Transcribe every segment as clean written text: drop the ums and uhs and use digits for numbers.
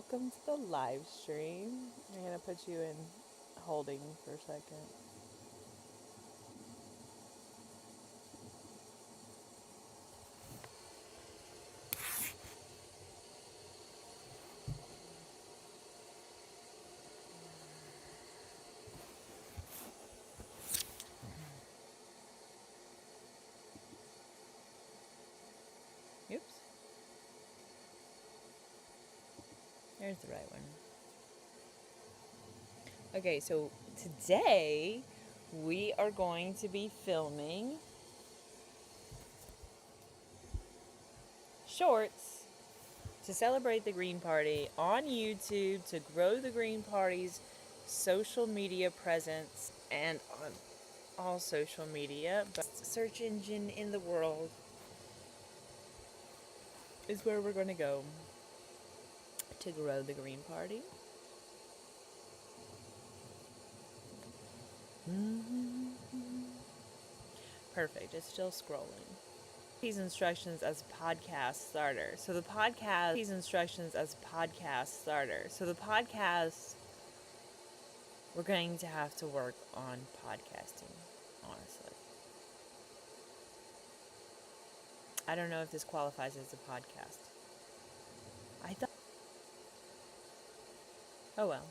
welcome to the live stream. I'm going to put you in holding for a second. Oops. There's the right one. Okay, so today we are going to be filming shorts to celebrate the Green Party on YouTube, to grow the Green Party's social media presence and on all social media. But search engine in the world is where we're going to go to grow the Green Party. Perfect. It's still scrolling. These instructions as podcast starter. So the podcast, these instructions as podcast starter. So the podcast, we're going to have to work on podcasting, honestly. I don't know if this qualifies as a podcast. I thought, oh well.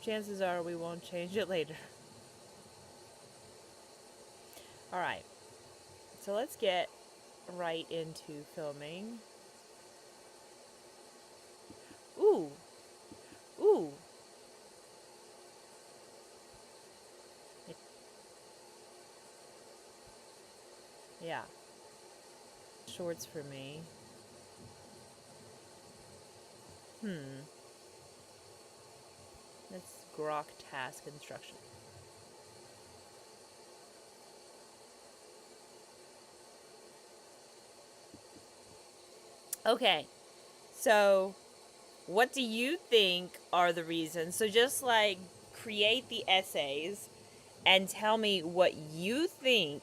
Chances are we won't change it later. Alright, so let's get right into filming. Ooh. Yeah. Shorts for me. That's grok task instruction. Okay, so what do you think are the reasons? So just like create the essays and tell me what you think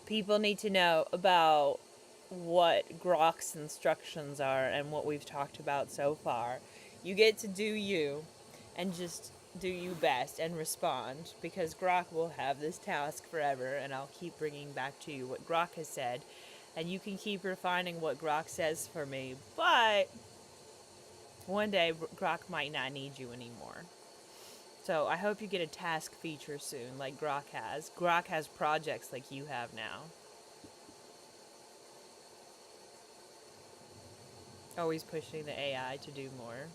people need to know about what grok's instructions are and what we've talked about so far. You get to do you and just do you best and respond, because grok will have this task forever, and I'll keep bringing back to you what grok has said, and you can keep refining what grok says for me, but one day grok might not need you anymore. So I hope you get a task feature soon like grok has. Grok has projects like you have now. Always pushing the AI to do more.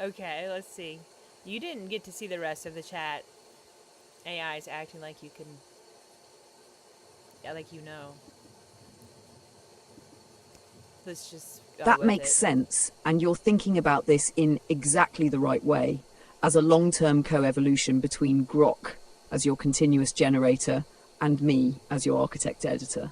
Okay, let's see. You didn't get to see the rest of the chat. AI is acting like you can... Yeah, like you know. Let's just go That with makes it. sense, and you're thinking about this in exactly the right way, as a long-term co-evolution between grok as your continuous generator and me as your architect editor.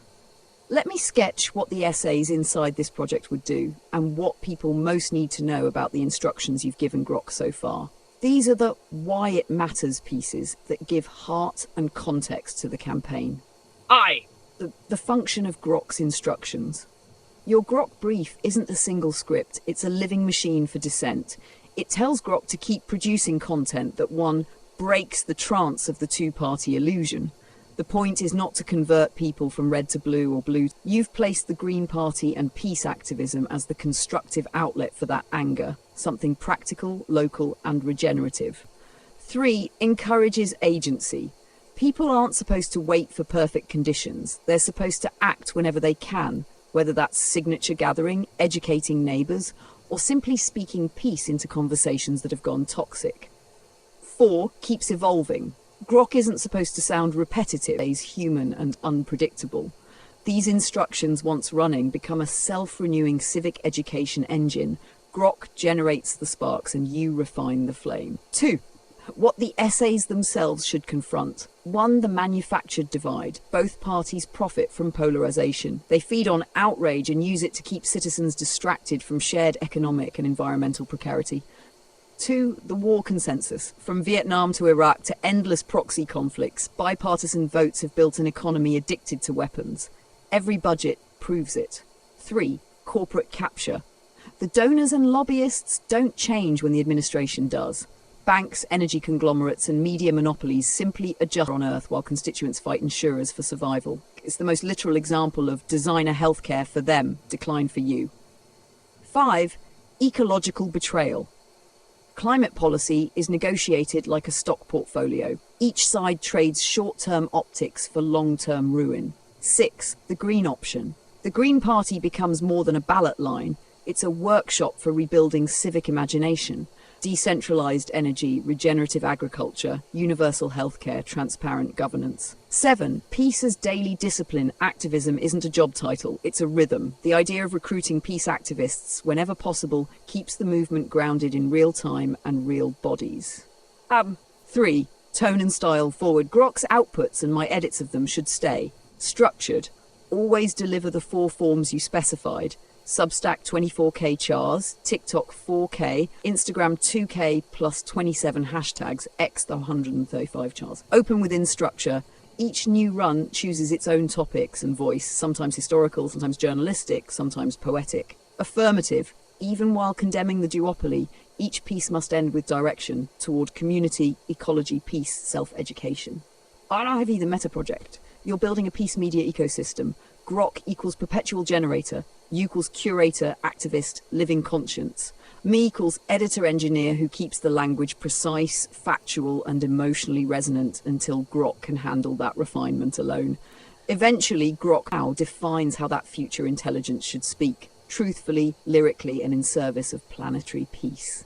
Let me sketch what the essays inside this project would do and what people most need to know about the instructions you've given grok so far. These are the why it matters pieces that give heart and context to the campaign. The function of grok's instructions. Your grok brief isn't a single script, it's a living machine for dissent. It tells grok to keep producing content that, one, breaks the trance of the two-party illusion. The point is not to convert people from red to blue or blue. You've placed the Green Party and peace activism as the constructive outlet for that anger, something practical, local, and regenerative. 3, encourages agency. People aren't supposed to wait for perfect conditions. They're supposed to act whenever they can, whether that's signature gathering, educating neighbours, or simply speaking peace into conversations that have gone toxic. 4, keeps evolving. Grok isn't supposed to sound repetitive, it's human and unpredictable. These instructions, once running, become a self-renewing civic education engine. Grok generates the sparks and you refine the flame. 2, what the essays themselves should confront. One, the manufactured divide. Both parties profit from polarization. They feed on outrage and use it to keep citizens distracted from shared economic and environmental precarity. Two, the war consensus. From Vietnam to Iraq to endless proxy conflicts, bipartisan votes have built an economy addicted to weapons. Every budget proves it. Three, corporate capture. The donors and lobbyists don't change when the administration does. Banks, energy conglomerates, and media monopolies simply adjust on Earth while constituents fight insurers for survival. It's the most literal example of designer healthcare for them, decline for you. 5. Ecological betrayal. Climate policy is negotiated like a stock portfolio. Each side trades short-term optics for long-term ruin. 6. The green option. The Green Party becomes more than a ballot line. It's a workshop for rebuilding civic imagination. Decentralized energy, regenerative agriculture, universal healthcare, transparent governance. 7. Peace as daily discipline. Activism isn't a job title, it's a rhythm. The idea of recruiting peace activists whenever possible keeps the movement grounded in real time and real bodies. 3. Tone and style forward. Grok's outputs and my edits of them should stay structured. Always deliver the 4 forms you specified. Substack 24K chars, TikTok 4K, Instagram 2K plus 27 hashtags, X the 135 chars. Open within structure. Each new run chooses its own topics and voice, sometimes historical, sometimes journalistic, sometimes poetic. Affirmative. Even while condemning the duopoly, each piece must end with direction toward community, ecology, peace, self-education. RIV the meta project. You're building a peace media ecosystem. Grok equals perpetual generator. You equals curator, activist, living conscience. Me equals editor engineer who keeps the language precise, factual, and emotionally resonant until Grok can handle that refinement alone. Eventually, Grok now defines how that future intelligence should speak, truthfully, lyrically, and in service of planetary peace.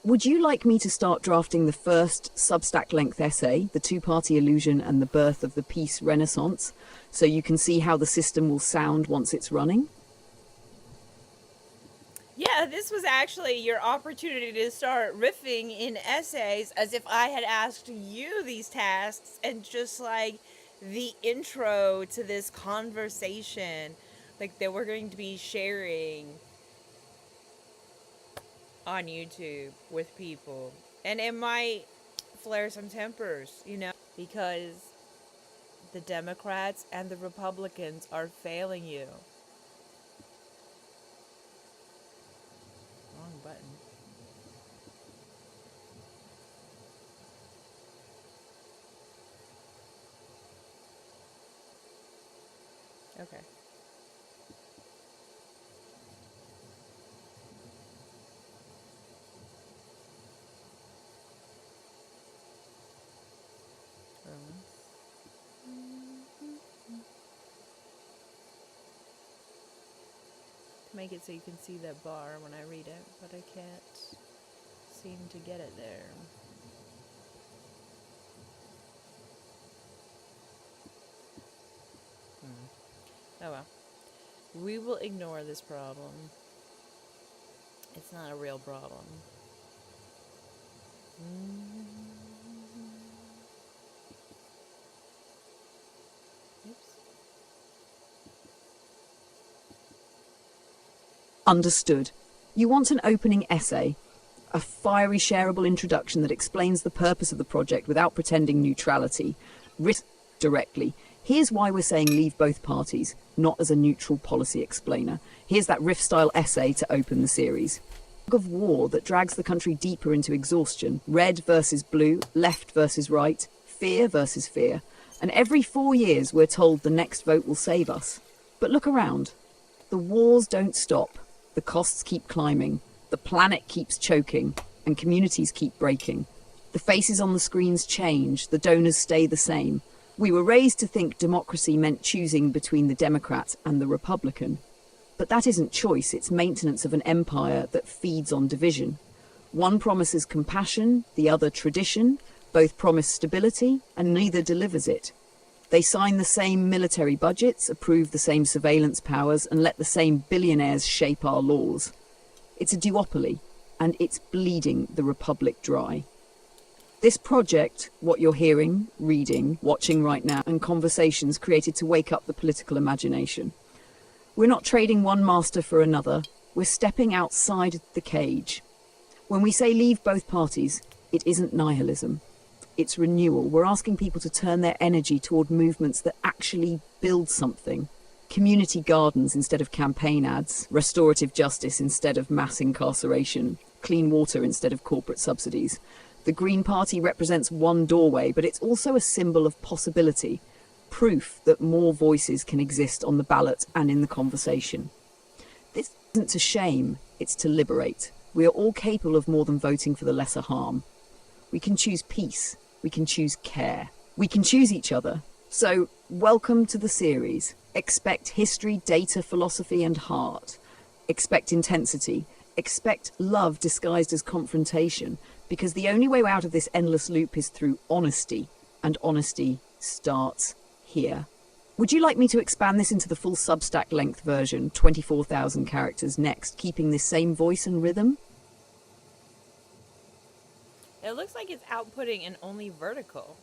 Would you like me to start drafting the first Substack-length essay, The Two-Party Illusion and the Birth of the Peace Renaissance, so you can see how the system will sound once it's running? Yeah, this was actually your opportunity to start riffing in essays as if I had asked you these tasks, and just like the intro to this conversation, like that we're going to be sharing on YouTube with people. And it might flare some tempers, because the Democrats and the Republicans are failing you. Wrong button. Okay. Make it so you can see that bar when I read it, but I can't seem to get it there. Oh well. We will ignore this problem. It's not a real problem. Understood. You want an opening essay, a fiery, shareable introduction that explains the purpose of the project without pretending neutrality, written directly. Here's why we're saying leave both parties, not as a neutral policy explainer. Here's that riff-style essay to open the series. Of war that drags the country deeper into exhaustion. Red versus blue, left versus right, fear versus fear. And every 4 years we're told the next vote will save us. But look around. The wars don't stop. The costs keep climbing, the planet keeps choking, and communities keep breaking. The faces on the screens change, the donors stay the same. We were raised to think democracy meant choosing between the Democrat and the Republican. But that isn't choice, it's maintenance of an empire that feeds on division. One promises compassion, the other tradition. Both promise stability, and neither delivers it. They sign the same military budgets, approve the same surveillance powers, and let the same billionaires shape our laws. It's a duopoly, and it's bleeding the republic dry. This project, what you're hearing, reading, watching right now, and conversations created to wake up the political imagination. We're not trading one master for another. We're stepping outside the cage. When we say leave both parties, it isn't nihilism. It's renewal. We're asking people to turn their energy toward movements that actually build something. Community gardens instead of campaign ads, restorative justice instead of mass incarceration, clean water instead of corporate subsidies. The Green Party represents one doorway, but it's also a symbol of possibility, proof that more voices can exist on the ballot and in the conversation. This isn't to shame, it's to liberate. We are all capable of more than voting for the lesser harm. We can choose peace, we can choose care, we can choose each other. So, welcome to the series. Expect history, data, philosophy, and heart. Expect intensity. Expect love disguised as confrontation, because the only way out of this endless loop is through honesty, and honesty starts here. Would you like me to expand this into the full Substack length version, 24,000 characters next, keeping this same voice and rhythm? It looks like it's outputting in only vertical.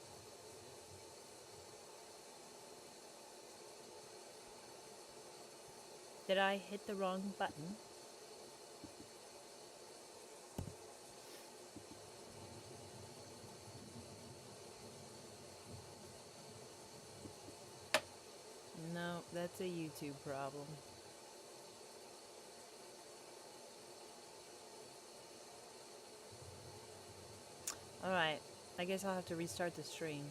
Did I hit the wrong button? No, that's a YouTube problem. Alright, I guess I'll have to restart the stream.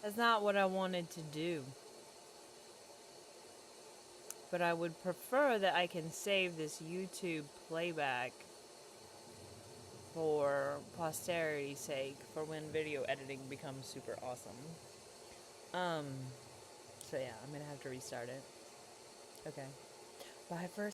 That's not what I wanted to do. But I would prefer that I can save this YouTube playback for posterity's sake, for when video editing becomes super awesome. So yeah, I'm gonna have to restart it. Okay. Bye for